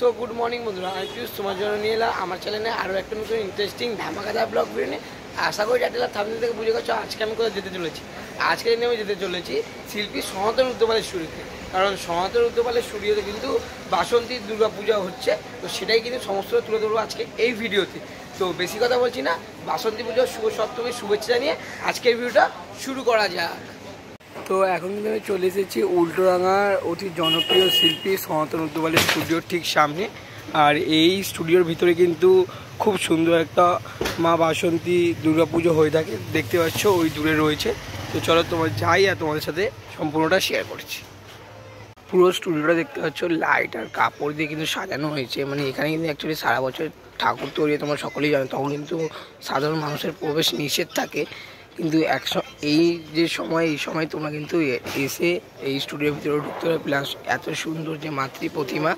So good morning বন্ধুরা, আমি পিউষ তোমার জন্য নিয়ে এলাম আমার চ্যানেলে আরও একটা নতুন ইন্টারেস্টিং ধামাকাদার ব্লগ ভিডিও নিয়ে। আশা করি টাইটেল থাম্বনেল থেকে বুঝে গেছো আজকে আমি কোথায় যেতে চলেছি। আজকে দিনে আমি যেতে চলেছি শিল্পী সনাতন রুদ্রপালের স্টুডিওতে, কারণ সনাতন রুদ্রপালের স্টুডিওতে কিন্তু বাসন্তী দুর্গাপূজা হচ্ছে, তো সেটাই কিন্তু সমস্ত তুলে ধরবো আজকে এই ভিডিওতে। তো বেশি কথা বলছি না, বাসন্তী পুজোর শুভ সপ্তমীর শুভেচ্ছা জানিয়ে আজকের ভিডিওটা শুরু করা যাক। তো এখন কিন্তু আমি চলে এসেছি উল্টোডাঙার অতি জনপ্রিয় শিল্পী সনাতন রুদ্রপালের স্টুডিওর ঠিক সামনে। আর এই স্টুডিওর ভিতরে কিন্তু খুব সুন্দর একটা মা বাসন্তী দুর্গাপুজো হয়ে থাকে, দেখতে পাচ্ছ ওই দূরে রয়েছে। তো চলো তোমার যাই আর তোমাদের সাথে সম্পূর্ণটা শেয়ার করছি। পুরো স্টুডিওটা দেখতে পাচ্ছ লাইট আর কাপড় দিয়ে কিন্তু সাজানো হয়েছে। মানে এখানে কিন্তু অ্যাকচুয়ালি সারা বছর ঠাকুর তৈরি তোমরা সকলেই জানো, তখন কিন্তু সাধারণ মানুষের প্রবেশ নিষেধ থাকে। কিন্তু এই সময় তোমরা কিন্তু এসে এই স্টুডিওর ভিতরে ঢুকতে পারবে, প্লাস এত সুন্দর যে মাতৃ প্রতিমা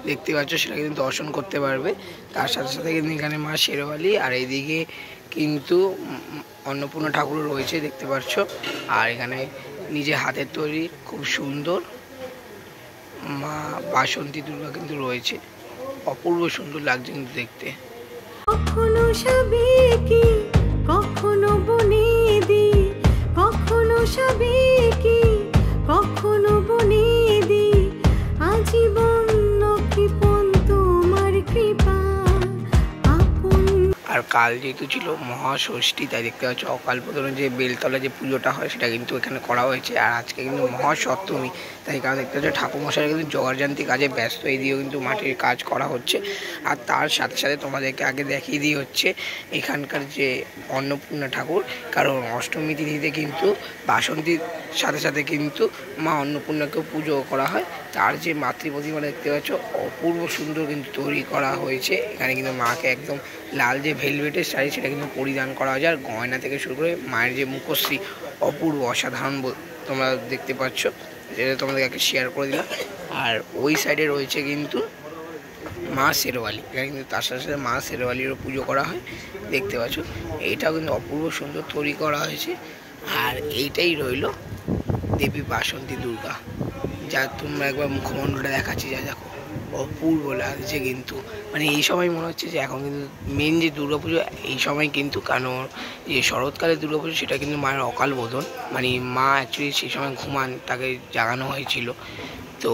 দেখতে পাচ্ছ সেটা কিন্তু দর্শন করতে পারবে। তার সাথে সাথে কিন্তু এখানে মা শেরওয়ালি আর এইদিকে কিন্তু অন্নপূর্ণা ঠাকুরও রয়েছে দেখতে পাচ্ছ। আর এখানে নিজে হাতের তৈরি খুব সুন্দর মা বাসন্তী দুর্গা কিন্তু রয়েছে, অপূর্ব সুন্দর লাগছে কিন্তু দেখতে। কখনো সাবেকি কখনো বনেদি, কখনো সাবেকি কখনো বনেদি, আজীবন কৃপণ তোমার কৃপা আপন। আর কাল যেহেতু ছিল মহাষষ্ঠী, তাই দেখতে পাচ্ছ অকাল বোধনে যে বেলতলা যে পুজোটা হয় সেটা কিন্তু এখানে করা হয়েছে। আর আজকে কিন্তু মহাসপ্তমী, তাই কারণ দেখতে পাচ্ছ ঠাকুরমশাই কিন্তু জোগাড়যন্ত্রী কাজে ব্যস্ত, এই দিয়েও কিন্তু মাটির কাজ করা হচ্ছে। আর তার সাথে সাথে তোমাদেরকে আগে দেখিয়ে দিয়ে হচ্ছে এখানকার যে অন্নপূর্ণা ঠাকুর, কারণ অষ্টমী তিথিতে কিন্তু বাসন্তীর সাথে সাথে কিন্তু মা অন্নপূর্ণাকেও পুজো করা হয়। তার যে মাতৃ প্রতিমা দেখতে পাচ্ছ অপূর্ব সুন্দর কিন্তু তৈরি করা হয়েছে। এখানে কিন্তু মাকে একদম লাল যে ভেলভেটের শাড়ি সেটা কিন্তু পরিধান করা হয়েছে, আর গয়না থেকে শুরু করে মায়ের যে মুখশ্রী অপূর্ব অসাধারণ তোমরা দেখতে পাচ্ছ, যেটা তোমাদেরকে শেয়ার করে দিলাম। আর ওই সাইডে রয়েছে কিন্তু মা শেরওয়ালি, এখানে কিন্তু তার সাথে সাথে মা শেরওয়ালিরও পুজো করা হয় দেখতে পাচ্ছ। এইটাও কিন্তু অপূর্ব সুন্দর তৈরি করা হয়েছে। আর এইটাই রইল দেবী বাসন্তী দুর্গা, যা তোমরা একবার মুখমণ্ডলটা দেখাচ্ছি, যা দেখো অপূর্ব লাগছে কিন্তু। মানে এই সময় মনে হচ্ছে যে এখন কিন্তু মেন যে দুর্গাপুজো এই সময় কিন্তু, কারণ যে শরৎকালের দুর্গাপুজো সেটা কিন্তু মায়ের অকাল বোধন, মানে মা অ্যাকচুয়ালি সেই সময় ঘুমান, তাকে জাগানো হয়েছিল। তো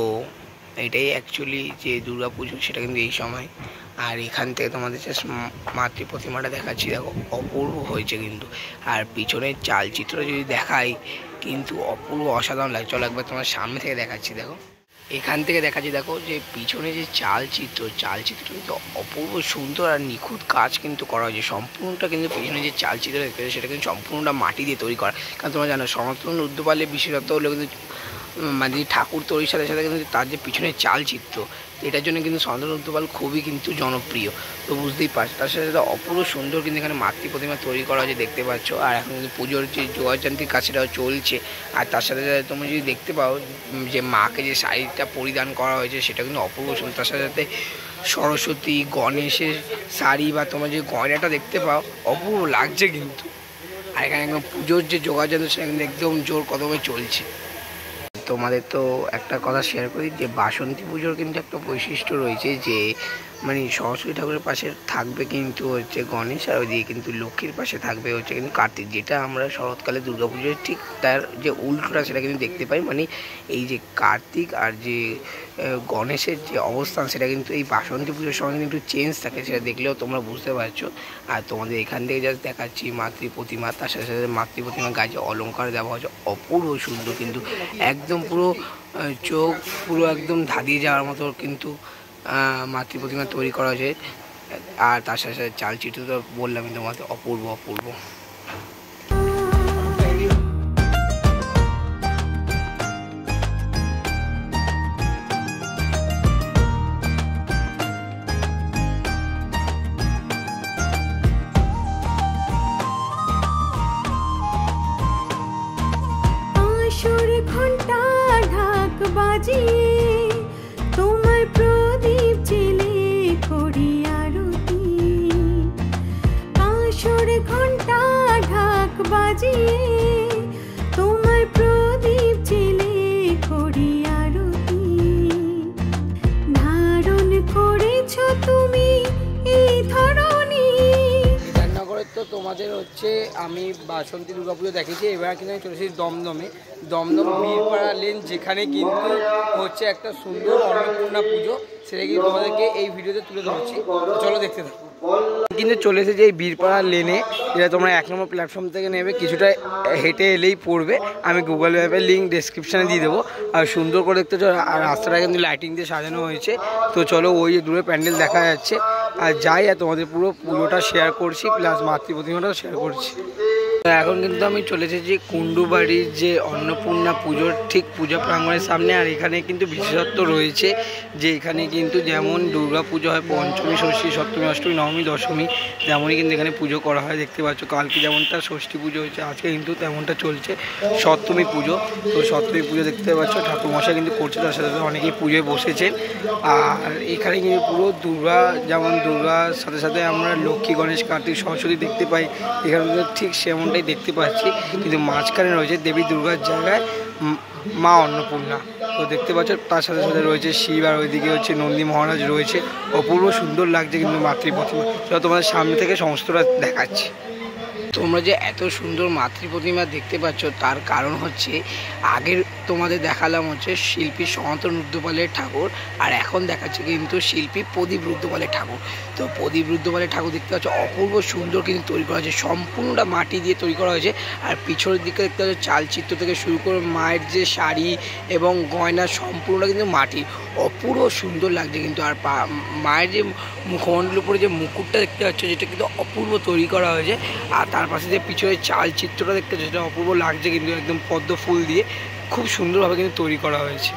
এটাই অ্যাকচুয়ালি যে দুর্গাপুজো সেটা কিন্তু এই সময়। আর এখান থেকে তোমাদের যে মাতৃ প্রতিমাটা দেখাচ্ছি দেখো অপূর্ব হয়েছে কিন্তু। আর পিছনের চালচিত্র যদি দেখাই কিন্তু অপূর্ব অসাধারণ লাগে। চলো একবার তোমার সামনে থেকে দেখাচ্ছি, দেখো এখান থেকে দেখাচ্ছি, দেখো যে পিছনে যে চালচিত্রটা কিন্তু অপূর্ব সুন্দর আর নিখুঁত কাজ কিন্তু করা হয়েছে। সম্পূর্ণটা কিন্তু পিছনে যে চালচিত্র দেখতে পাচ্ছি সেটা কিন্তু সম্পূর্ণটা মাটি দিয়ে তৈরি করা। কারণ তোমরা জানো সনাতন রুদ্রপালের বিশেষত্ব হলো কিন্তু মানে ঠাকুর তৈরির সাথে সাথে কিন্তু তার যে পিছনের চালচিত্র, এটার জন্য কিন্তু সনাতন রুদ্রপাল খুবই কিন্তু জনপ্রিয়। তো বুঝতেই পারছো, তার সাথে সাথে অপূর্ব সুন্দর কিন্তু এখানে মাতৃ প্রতিমা তৈরি করা হয়েছে দেখতে পাচ্ছ। আর এখন কিন্তু পুজোর যে যোগাযান্ত্রিক কাজ সেটাও চলছে। আর তার সাথে সাথে তুমি যদি দেখতে পাও যে মাকে যে শাড়িটা পরিধান করা হয়েছে সেটা কিন্তু অপূর্ব সুন্দর। তার সাথে সাথে সরস্বতী গণেশের শাড়ি বা তোমার যে গয়নাটা দেখতে পাও অপূর্ব লাগছে কিন্তু। আর এখানে একদম পুজোর যে যোগাযন্ত্র সেটা কিন্তু একদম জোর কদমে চলছে। তোমাদের তো একটা কথা শেয়ার করি যে বাসন্তী পুজোর কিন্তু একটা বৈশিষ্ট্য রয়েছে, যে মানে সরস্বতী ঠাকুরের পাশে থাকবে কিন্তু হচ্ছে গণেশ, আর ওইদিকে কিন্তু লক্ষ্মীর পাশে থাকবে হচ্ছে কিন্তু কার্তিক। যেটা আমরা শরৎকালে দুর্গাপুজোর ঠিক তার যে উল্টোটা সেটা কিন্তু দেখতে পাই। মানে এই যে কার্তিক আর যে গণেশের যে অবস্থান সেটা কিন্তু এই বাসন্তী পুজোর সময় কিন্তু একটু চেঞ্জ থাকে, সেটা দেখলেও তোমরা বুঝতে পারছো। আর তোমাদের এখান থেকে জাস্ট দেখাচ্ছি মাতৃ প্রতিমা, তার সাথে সাথে মাতৃ প্রতিমার গায়ে অলঙ্কার দেওয়া হচ্ছে অপূর্ব সুন্দর কিন্তু, একদম পুরো চোখ পুরো একদম ধাঁধিয়ে যাওয়ার মতো কিন্তু মাতৃ প্রতিমা তৈরি করা হয়েছে। আর তার সাথে সাথে চালচিত্র তো বললামই তোমাদের অপূর্ব অপূর্ব। ঘন্টা ঢাক বাজিয়ে তোমার প্রদীপ জেলে করি আরতি, কাঁসর ঘন্টা ঢাক বাজিয়ে তোমার প্রদীপ জেলে করি আরতি, ধারণ করে হচ্ছে আমি বাসন্তী দুর্গাপুজো দেখেছি, এবার কিন্তু আমি চলে এসেছি দমদমে, দমদম বীরপাড়া লেন, যেখানে কিন্তু হচ্ছে একটা সুন্দর অন্নপূর্ণা পুজো, সেটা কিন্তু তোমাদেরকে এই ভিডিওতে তুলে ধরছি। চলো দেখতে থাকো। কিন্তু চলে এসেছে এই বীরপাড়া লেনে, যেটা তোমরা 1 নম্বর প্ল্যাটফর্ম থেকে নেবে, কিছুটা হেঁটে এলেই পড়বে। আমি গুগল ম্যাপের লিঙ্ক ডেসক্রিপশানে দিয়ে দেবো। আর সুন্দর করে দেখতে চলো, আর রাস্তাটা কিন্তু লাইটিং দিয়ে সাজানো হয়েছে। তো চলো ওই দূরে প্যান্ডেল দেখা যাচ্ছে, আর যাই আর তোমাদের পুরো পুজোটা শেয়ার করছি, প্লাস মাতৃ প্রতিমাটাও শেয়ার করছি। এখন কিন্তু আমি চলে এসেছি কুণ্ডুবাড়ির যে অন্নপূর্ণা পুজোর ঠিক পূজা প্রাঙ্গণের সামনে। আর এখানে কিন্তু বিশেষত্ব রয়েছে যে এখানে কিন্তু যেমন দুর্গা পুজো হয় পঞ্চমী, ষষ্ঠী, সপ্তমী, অষ্টমী, নবমী, দশমী, তেমনই কিন্তু এখানে পুজো করা হয়। দেখতে পাচ্ছ কালকে যেমনটা ষষ্ঠী পুজো হয়েছে, আজকে কিন্তু তেমনটা চলছে সপ্তমী পুজো। তো সপ্তমী পুজো দেখতে পাচ্ছ ঠাকুরমশাই কিন্তু করছে, তার সাথে সাথে অনেকেই পুজোয় বসেছেন। আর এখানে কিন্তু পুরো দুর্গা, যেমন দুর্গার সাথে সাথে আমরা লক্ষ্মী, গণেশ, কার্তিক, সরস্বতী দেখতে পাই, এখানে কিন্তু ঠিক সেমনটাই দেখতে পাচ্ছি। কিন্তু মাঝখানে রয়েছে দেবী দুর্গার জায়গায় মা অন্নপূর্ণা। তো দেখতে পাচ্ছ তার সাথে সাথে রয়েছে শিব, আর ওইদিকে হচ্ছে নন্দী মহারাজ রয়েছে। অপূর্ব সুন্দর লাগছে কিন্তু মাতৃ প্রতিমা। সেটা তোমাদের সামনে থেকে সমস্তটা দেখাচ্ছি। তোমরা যে এত সুন্দর মাতৃ প্রতিমা দেখতে পাচ্ছ, তার কারণ হচ্ছে আগের তোমাদের দেখালাম হচ্ছে শিল্পী সনাতন রুদ্রপালের ঠাকুর, আর এখন দেখাচ্ছে কিন্তু শিল্পী প্রদীপ রুদ্রপালের ঠাকুর। তো প্রদীপ রুদ্রপালের ঠাকুর দেখতে পাচ্ছ অপূর্ব সুন্দর কিন্তু তৈরি করা হয়েছে, সম্পূর্ণটা মাটি দিয়ে তৈরি করা হয়েছে। আর পিছনের দিকে দেখতে পাচ্ছ চালচিত্র থেকে শুরু করে মায়ের যে শাড়ি এবং গয়না সম্পূর্ণটা কিন্তু মাটির, অপূর্ব সুন্দর লাগছে কিন্তু। আর মায়ের যে মুখমণ্ডলের উপরে যে মুকুটটা দেখতে পাচ্ছ, যেটা কিন্তু অপূর্ব তৈরি করা হয়েছে। আর তার পাশে যে পিছনে চালচিত্রটা দেখতে পাচ্ছ, সেটা অপূর্ব লাগছে কিন্তু, একদম পদ্ম ফুল দিয়ে খুব সুন্দরভাবে কিন্তু তৈরি করা হয়েছে।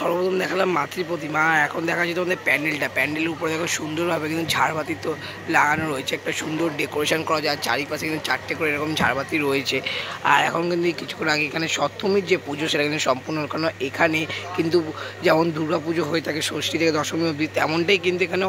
সর্বপ্রথম দেখালাম মাতৃ প্রতিমা, এখন দেখাচ্ছি তোমাদের প্যান্ডেলের উপরে দেখো সুন্দরভাবে কিন্তু ঝাড়বাতি তো লাগানো রয়েছে, একটা সুন্দর ডেকোরেশন করা যায়, চারিপাশে কিন্তু 4টে করে এরকম ঝাড়বাতি রয়েছে। আর এখন কিন্তু কিছুক্ষণ আগে এখানে সপ্তমীর যে পুজো সেটা কিন্তু সম্পূর্ণ, কারণ এখানে কিন্তু যেমন দুর্গা পুজো হয়ে থাকে ষষ্ঠী থেকে দশমী অবধি, তেমনটাই কিন্তু এখানে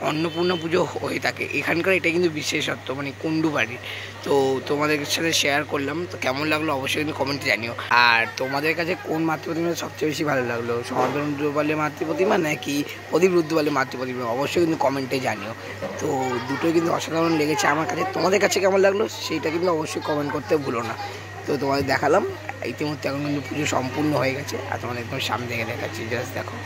অন্নপূর্ণা পুজো হয়ে থাকে। এখানকার এটা কিন্তু বিশেষত্ব, মানে কুণ্ডুবাড়ির। তো তোমাদের সাথে শেয়ার করলাম, তো কেমন লাগলো অবশ্যই কিন্তু কমেন্টে জানিও। আর তোমাদের কাছে কোন মাতৃ প্রতিমা সবচেয়ে বেশি ভালো লাগলো, সনাতন রুদ্রপালের মাতৃ প্রতিমা নাকি প্রদীপ রুদ্রপালের মাতৃ প্রতিমা, অবশ্যই কিন্তু কমেন্টে জানিও। তো দুটোই কিন্তু অসাধারণ লেগেছে আমার কাছে। তোমাদের কাছে কেমন লাগলো সেইটা কিন্তু অবশ্যই কমেন্ট করতে ভুলো না। তো তোমাদের দেখালাম, ইতিমধ্যে এখন কিন্তু পুজো সম্পূর্ণ হয়ে গেছে, আর তোমাদের একদম সামনে থেকে দেখাচ্ছি, জাস্ট দেখো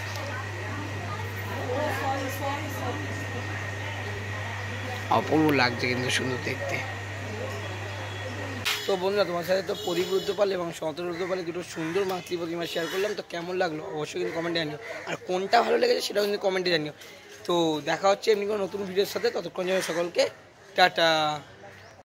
অপূর্ব লাগছে কিন্তু সুন্দর দেখতে। তো বন্ধুরা, তোমার সাথে তো প্রদীপ রুদ্রপাল এবং সনাতন রুদ্রপালের দুটো সুন্দর মাতৃ প্রতিমা শেয়ার করলাম। তো কেমন লাগলো অবশ্যই কিন্তু কমেন্টে জানিও, আর কোনটা ভালো লেগেছে সেটাও কিন্তু কমেন্টে জানিও। তো দেখা হচ্ছে এমনি কোনো নতুন ভিডিওর সাথে, ততক্ষণ জানাই সকলকে টাটা।